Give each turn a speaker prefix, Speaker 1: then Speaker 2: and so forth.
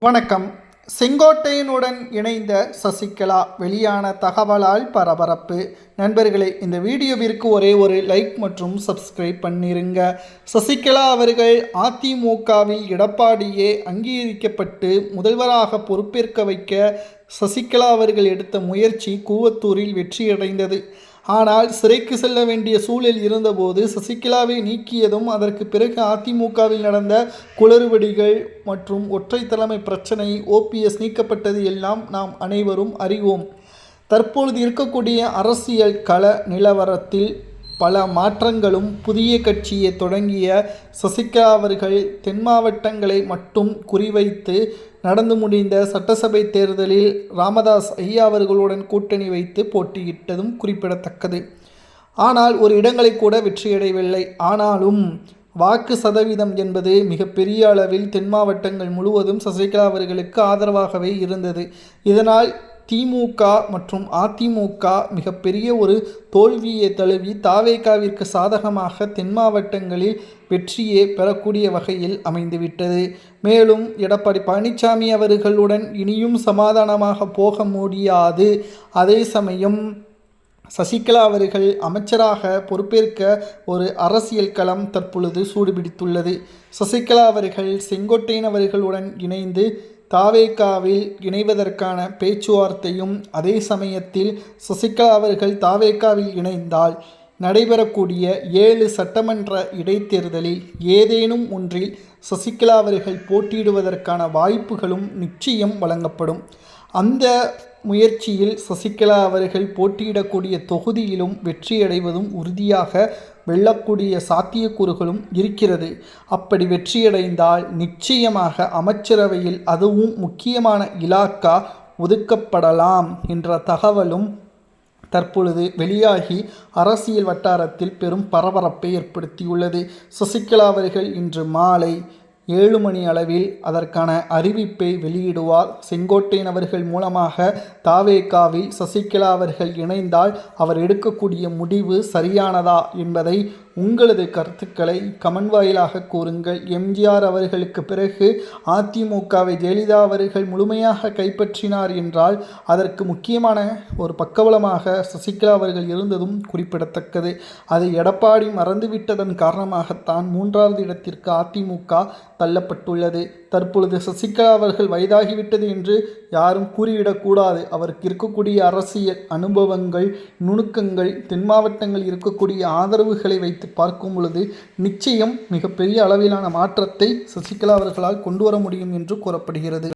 Speaker 1: வணக்கம். செங்கோட்டையனுடன் இணைந்த சசிகலா வெளியான தகவலால் பரபரப்பு. நண்பர்களே, இந்த வீடியோவிற்கு ஒரே ஒரு லைக் மற்றும் சப்ஸ்கிரைப் பண்ணிருங்க. சசிகலா அவர்கள் அதிமுகவில் எடப்பாடியே அங்கீகரிக்கப்பட்டு முதல்வராக பொறுப்பேற்க வைக்க சசிகலா அவர்கள் எடுத்த முயற்சி கூவத்தூரில் வெற்றியடைந்தது. ஆனால் சிறைக்கு செல்ல வேண்டிய சூழல் இருந்தபோது சசிகலாவை நீக்கியதும், அதற்கு பிறகு அதிமுகவில் நடந்த குளறுபடிகள் மற்றும் ஒற்றை தலைமை பிரச்சனை, ஓபிஎஸ் நீக்கப்பட்டது எல்லாம் நாம் அனைவரும் அறிவோம். தற்பொழுது இருக்கக்கூடிய அரசியல் கள நிலவரத்தில் பல மாற்றங்களும் புதிய கட்சியை தொடங்கிய சசிகலா அவர்கள் தென் மாவட்டங்களை மட்டும் குறிவைத்து நடந்து முடிந்த சட்டசபை தேர்தலில் ராமதாஸ் ஐயா அவர்களுடன் கூட்டணி வைத்து போட்டியிட்டதும் குறிப்பிடத்தக்கது. ஆனால் ஒரு இடங்களை கூட வெற்றியடையவில்லை. ஆனாலும் வாக்கு சதவீதம் என்பது மிகப்பெரிய அளவில் தென் மாவட்டங்கள் முழுவதும் சசிகலா அவர்களுக்கு ஆதரவாகவே இருந்தது. இதனால் திமுக மற்றும் அதிமுக மிகப்பெரிய ஒரு தோல்வியை தழுவி தாவேகாவிற்கு சாதகமாக தென் மாவட்டங்களில் வெற்றியை பெறக்கூடிய வகையில் அமைந்துவிட்டது. மேலும் எடப்பாடி பழனிசாமி அவர்களுடன் இனியும் சமாதானமாக போக முடியாது. அதே சமயம் சசிகலா அவர்கள் அமைச்சராக பொறுப்பேற்க ஒரு அரசியல் களம் தற்பொழுது சூடுபிடித்துள்ளது. சசிகலா அவர்கள் செங்கோட்டையன் அவர்களுடன் இணைந்து தாவேகாவில் இணைவதற்கான பேச்சுவார்த்தையும், அதே சமயத்தில் சசிகலா அவர்கள் தாவேகாவில் இணைந்தால் நடைபெறக்கூடிய 7 சட்டமன்ற இடைத்தேர்தலில் ஏதேனும் ஒன்றில் சசிகலா அவர்கள் போட்டியிடுவதற்கான வாய்ப்புகளும் நிச்சயம் வழங்கப்படும். அந்த முயற்சியில் சசிகலா அவர்கள் போட்டியிடக்கூடிய தொகுதியிலும் வெற்றியடைவதும் உறுதியாக வெல்லக்கூடிய சாத்தியக்கூறுகளும் இருக்கிறது. அப்படி வெற்றியடைந்தால் நிச்சயமாக அமைச்சரவையில் அதுவும் முக்கியமான இலாக்கா ஒதுக்கப்படலாம் என்ற தகவலும் தற்பொழுது வெளியாகி அரசியல் வட்டாரத்தில் பெரும் பரபரப்பை ஏற்படுத்தியுள்ளது. சசிகலா அவர்கள் இன்று மாலை 7 மணி அளவில் அதற்கான அறிவிப்பை வெளியிடுவார். செங்கோட்டையன் அவர்கள் மூலமாக தாவேகாவில் சசிகலா அவர்கள் இணைந்தால் அவர் எடுக்கக்கூடிய முடிவு சரியானதா என்பதை உங்களது கருத்துக்களை கமெண்ட் வாயிலாக கூறுங்கள். எம்ஜிஆர் அவர்களுக்கு பிறகு அதிமுகவை ஜெயலலிதா அவர்கள் முழுமையாக கைப்பற்றினார் என்றால் அதற்கு முக்கியமான ஒரு பக்கபலமாக சசிகலா அவர்கள் இருந்ததும் குறிப்பிடத்தக்கது. அதை எடப்பாடி மறந்துவிட்டதன் காரணமாகத்தான் 3வது இடத்திற்கு அதிமுக தள்ளப்பட்டுள்ளது. தற்பொழுது சசிகலா அவர்கள் வயதாகிவிட்டது என்று யாரும் கூறிவிடக்கூடாது. அவருக்கு இருக்கக்கூடிய அரசியல் அனுபவங்கள், நுணுக்கங்கள், தென் மாவட்டங்கள் இருக்கக்கூடிய ஆதரவுகளை வைத்து பார்க்கும் பொழுது நிச்சயம் மிகப்பெரிய அளவிலான மாற்றத்தை சசிகலா அவர்களால் கொண்டு வர முடியும் என்று கூறப்படுகிறது.